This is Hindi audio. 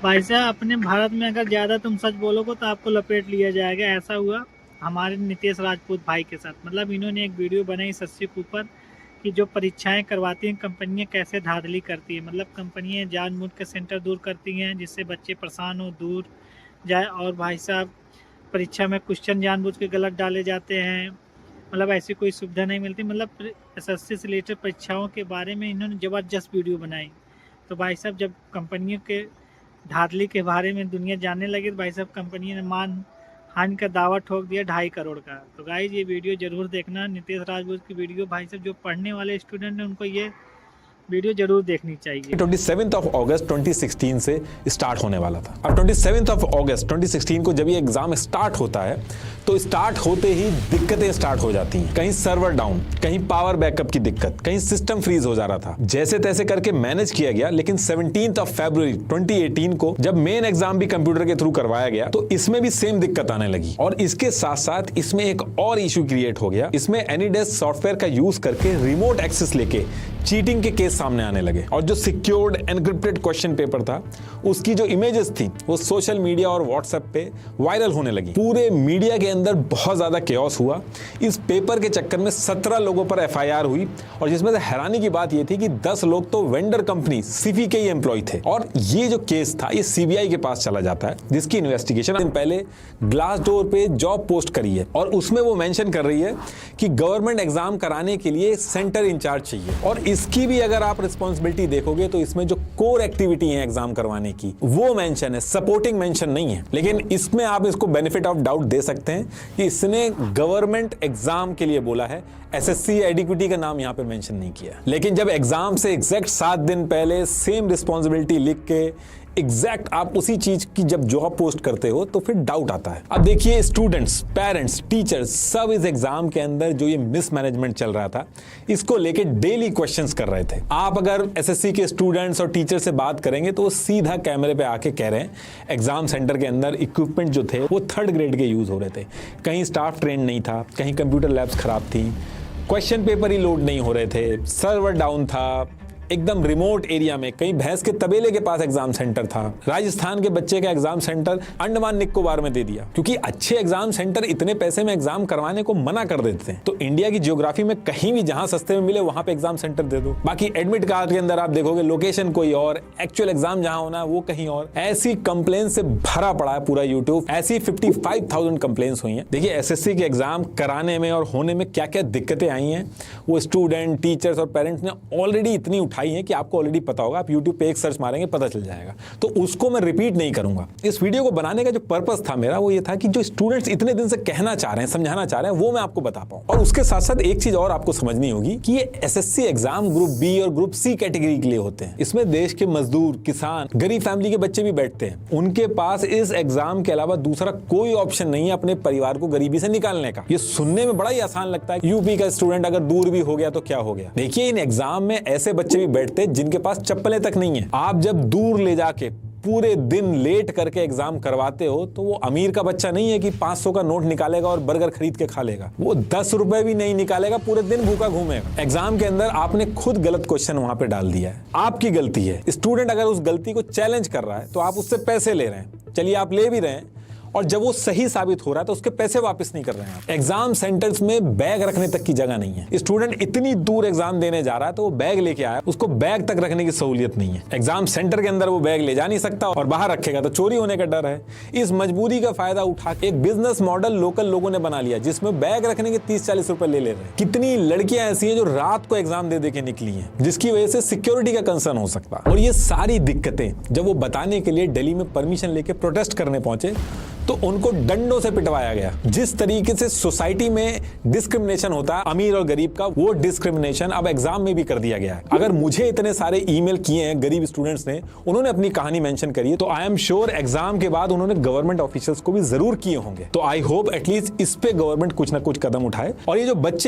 भाई साहब अपने भारत में अगर ज़्यादा तुम सच बोलोगे तो आपको लपेट लिया जाएगा। ऐसा हुआ हमारे नीतीश राजपूत भाई के साथ। मतलब इन्होंने एक वीडियो बनाई सस्सी के ऊपर कि जो परीक्षाएं करवाती हैं कंपनियां कैसे धांधली करती है। मतलब कंपनियां जानबूझ के सेंटर दूर करती हैं जिससे बच्चे परेशान हो दूर जाए। और भाई साहब परीक्षा में क्वेश्चन जानबूझ के गलत डाले जाते हैं। मतलब ऐसी कोई सुविधा नहीं मिलती। मतलब एसएससी से रिलेटेड परीक्षाओं के बारे में इन्होंने ज़बरदस्त वीडियो बनाई। तो भाई साहब जब कंपनियों के धांधली के बारे में दुनिया जानने लगी तो भाई साहब कंपनी ने मान हानि का दावा ठोक दिया 2.5 करोड़ का। तो गाइज ये वीडियो जरूर देखना, नीतीश राजपूत की वीडियो। भाई साहब जो पढ़ने वाले स्टूडेंट हैं उनको ये वीडियो जरूर देखनी चाहिए। 27 अगस्त 2016 से स्टार्ट होने वाला था। अब 27 अगस्त 2016 को जब ये एग्जाम स्टार्ट होता है तो स्टार्ट होते ही दिक्कतें स्टार्ट हो जाती हैं। कहीं सर्वर डाउन, कहीं पावर बैकअप की दिक्कत, कहीं सिस्टम फ्रीज हो जा रहा था। जैसे तैसे करके मैनेज किया गया, लेकिन 17 फरवरी 2018 को जब मेन एग्जाम भी कंप्यूटर के थ्रू करवाया गया तो इसमें भी सेम दिक्कत आने लगी। और इसके साथ साथ इसमें एक और इशू क्रिएट हो गया। इसमें एनीडेस्क सॉफ्टवेयर का यूज करके रिमोट एक्सेस लेके चीटिंग के केस सामने आने लगे। और जो सिक्योर्ड एनक्रिप्टेड क्वेश्चन पेपर था उसकी जो इमेजेस थी वो सोशल मीडिया और व्हाट्सएप पे वायरल होने लगी। पूरे मीडिया के अंदर बहुत ज्यादा केओस हुआ। इस पेपर के चक्कर में 17 लोगों पर एफआईआर हुई और जिसमें से हैरानी की बात ये थी कि 10 लोग तो वेंडर कंपनी सिफी के ही एम्प्लॉय थे। और ये जो केस था ये सीबीआई के पास चला जाता है, जिसकी इन्वेस्टिगेशन दिन पहले ग्लास डोर पे जॉब पोस्ट करी है और उसमें वो मेंशन कर रही है कि गवर्नमेंट एग्जाम कराने के लिए सेंटर इंचार्ज चाहिए। और इसकी भी अगर आप रिस्पॉन्सिबिलिटी देखोगे तो इसमें जो कोर एक्टिविटी है एग्जाम करवाने की वो मेंशन है, सपोर्टिंग मेंशन नहीं है। लेकिन इसमें आप इसको बेनिफिट ऑफ डाउट दे सकते हैं कि इसने गवर्नमेंट एग्जाम के लिए बोला है, एसएससी एडिक्विटी का नाम यहां पे मेंशन नहीं किया। लेकिन जब एग्जाम से एग्जैक्ट 7 दिन पहले सेम रिस्पॉन्सिबिलिटी लिख के एग्जैक्ट आप उसी चीज की जब जॉब पोस्ट करते हो तो फिर डाउट आता है। अब देखिए स्टूडेंट्स, पेरेंट्स, टीचर्स सब इस एग्जाम के अंदर जो ये मिसमैनेजमेंट चल रहा था इसको लेके डेली क्वेश्चंस कर रहे थे। आप अगर एसएससी के स्टूडेंट्स और टीचर से बात करेंगे तो वो सीधा कैमरे पे आके कह रहे हैं एग्जाम सेंटर के अंदर इक्विपमेंट जो थे वो 3rd ग्रेड के यूज हो रहे थे। कहीं स्टाफ ट्रेन नहीं था, कहीं कंप्यूटर लैब्स खराब थी, क्वेश्चन पेपर ही लोड नहीं हो रहे थे, सर्वर डाउन था, एकदम रिमोट एरिया में, कहीं भैंस के तबेले के पास एग्जाम सेंटर था। राजस्थान के बच्चे का एग्जाम सेंटर अंडमान निकोबार में दे दिया, क्योंकि अच्छे एग्जाम सेंटर इतने पैसे में एग्जाम करवाने को मना कर देते हैं। तो इंडिया की ज्योग्राफी में कहीं भी जहां सस्ते में मिले वहां पे एग्जाम सेंटर दे दो। बाकी एडमिट कार्ड के अंदर आप देखोगे लोकेशन कोई और, एक्चुअल एग्जाम जहां होना है वो कहीं और। ऐसी कंप्लेन से भरा पड़ा है पूरा यूट्यूब। ऐसी 55,000 कंप्लेन्स हुई हैं। देखिए एसएससी के एग्जाम कराने में और होने में क्या क्या दिक्कतें आई हैं वो स्टूडेंट, टीचर्स और पेरेंट्स ने ऑलरेडी इतनी उठाई है कि आपको ऑलरेडी पता होगा। आप YouTube पे एक सर्च मारेंगे पता चल जाएगा, तो उसको मैं रिपीट नहीं करूंगा। इस वीडियो को बनाने का जो पर्पस था मेरा वो ये था कि जो स्टूडेंट्स इतने दिन से कहना चाह रहे हैं, समझाना चाह रहे हैं, वो मैं आपको बता पाऊं। और उसके साथ साथ एक चीज और आपको समझनी होगी कि ये एसएससी एग्जाम ग्रुप बी और ग्रुप सी कैटेगरी के लिए होते हैं। इसमें देश के मजदूर, किसान, गरीब फैमिली के बच्चे भी बैठते हैं। उनके पास इस एग्जाम के अलावा दूसरा कोई ऑप्शन नहीं है अपने परिवार को गरीबी से निकालने का। ये सुनने में बड़ा ही आसान लगता है, यूपी का स्टूडेंट अगर दूर भी हो गया तो क्या हो गया। देखिए इन एग्जाम में ऐसे बच्चे भी बैठते हैं जिनके पास चप्पलें तक नहीं है। आप जब दूर ले जाके पूरे दिन लेट करके एग्जाम करवाते हो तो वो अमीर का बच्चा नहीं है कि 500 का नोट निकालेगा और बर्गर खरीद के खा लेगा। वो 10 रुपए भी नहीं निकालेगा, पूरे दिन भूखा घूमेगा। एग्जाम के अंदर आपने खुद गलत क्वेश्चन वहां पे डाल दिया है, आपकी गलती है। स्टूडेंट अगर उस गलती को चैलेंज कर रहा है तो आप उससे पैसे ले रहे हैं। चलिए आप ले भी रहे हैं और जब वो सही साबित हो रहा है तो उसके पैसे वापस नहीं कर रहे हैं। एग्जाम सेंटर्स में बैग रखने तक की जगह नहीं है। स्टूडेंट इतनी दूर एग्जाम देने जा रहा है तो वो बैग लेके आया, उसको बैग तक रखने की सहूलियत नहीं है। एग्जाम सेंटर के अंदर वो बैग ले जा नहीं सकता और बाहर रखेगा तो चोरी होने का डर है। इस मजबूरी का फायदा उठा एक बिजनेस मॉडल लोकल लोगों ने बना लिया जिसमें बैग रखने के 30-40 रुपए ले रहे हैं। कितनी लड़कियां ऐसी हैं जो रात को एग्जाम दे के निकली हैं जिसकी वजह से सिक्योरिटी का कंसर्न हो सकता है। और ये सारी दिक्कतें जब वो बताने के लिए दिल्ली में परमिशन लेके प्रोटेस्ट करने पहुंचे तो उनको डंडों से पिटवाया गया। जिस तरीके से सोसाइटी में डिस्क्रिमिनेशन होता है अमीर और गरीब का, वो डिस्क्रिमिनेशन अब एग्जाम में भी कर दिया गया है। अगर मुझे इतने सारे ईमेल किए हैं गरीब स्टूडेंट्स ने, उन्होंने अपनी कहानी मेंशन करी है, तो आई एम श्योर एग्जाम के बाद उन्होंने गवर्नमेंट ऑफिशियल्स को भी जरूर किए होंगे। तो आई होप एटलीस्ट इस पे गवर्नमेंट कुछ ना कुछ कदम उठाए और ये जो बच्चे